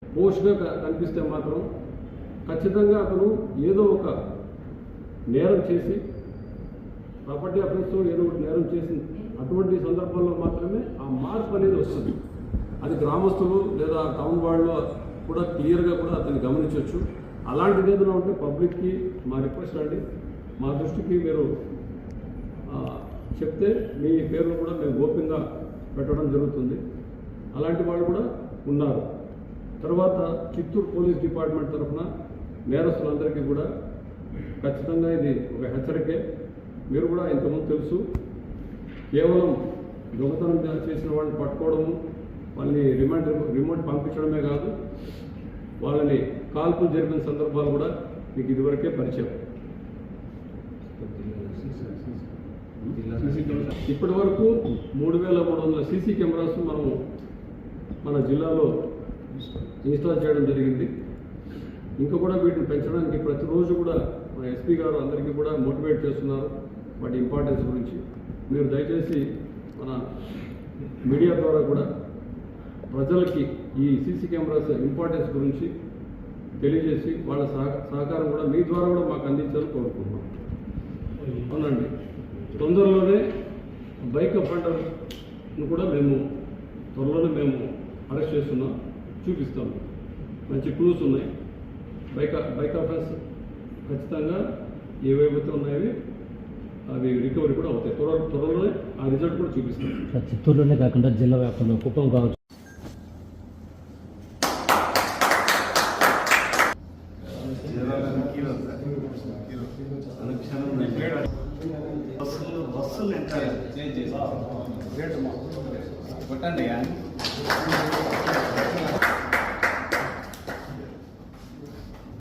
పోస్ట్గా కనిపిస్తే మాత్రం ఖచ్చితంగా అతను ఏదో ఒక నేరం చేసి ప్రాపర్టీ అఫెన్స్తో ఏదో ఒకటి నేరం చేసి అటువంటి సందర్భాల్లో మాత్రమే ఆ మార్పు అనేది వస్తుంది. అది గ్రామస్తులు లేదా టౌన్ వాళ్ళు కూడా క్లియర్గా కూడా అతన్ని గమనించవచ్చు. అలాంటిది ఏదైనా ఉంటే పబ్లిక్కి మా రిక్వెస్ట్ అండి, మా దృష్టికి మీరు చెప్తే మీ పేర్లు కూడా మేము గోప్యంగా పెట్టడం జరుగుతుంది. అలాంటి వాళ్ళు కూడా ఉన్నారు. తర్వాత చిత్తూరు పోలీస్ డిపార్ట్మెంట్ తరఫున నేరస్తులందరికీ కూడా ఖచ్చితంగా ఇది ఒక హెచ్చరికే. మీరు కూడా ఇంతకుముందు తెలుసు, కేవలం దొంగతనం చేసిన వాళ్ళని పట్టుకోవడము, వాళ్ళని రిమాండ్ పంపించడమే కాదు, వాళ్ళని కాల్పులు జరిపిన సందర్భాలు కూడా మీకు ఇదివరకే పరిచయం. ఇప్పటి వరకు 3300 సీసీ కెమెరాస్ మనము మన జిల్లాలో ఇన్స్టాల్ చేయడం జరిగింది. ఇంకా కూడా వీటిని పెంచడానికి ప్రతిరోజు కూడా మన ఎస్పీ గారు అందరికీ కూడా మోటివేట్ చేస్తున్నారు వాటి ఇంపార్టెన్స్ గురించి. మీరు దయచేసి మన మీడియా ద్వారా కూడా ప్రజలకి ఈ సీసీ కెమెరాస్ ఇంపార్టెన్స్ గురించి తెలియజేసి వాళ్ళ సహకారం కూడా మీ ద్వారా కూడా మాకు అందించాలని కోరుకుంటున్నాం. అవునండి, తొందరలోనే బైక్ అఫెండర్ను కూడా త్వరలోనే మేము అరెస్ట్ చేస్తున్నాం, చూపిస్తాము. మంచి క్లూస్ ఉన్నాయి. బైక్ అఫెన్స్ ఖచ్చితంగా ఏవేవైతే ఉన్నాయో అవి రికవరీ కూడా అవుతాయి. త్వరలోనే ఆ రిజల్ట్ కూడా చూపిస్తాం. చిత్తూరులోనే కాకుండా జిల్లా వ్యాప్తంగా కుప్పం కావచ్చు. బస్సులు ఎంత చేంజ్ చేసి కొట్టండి.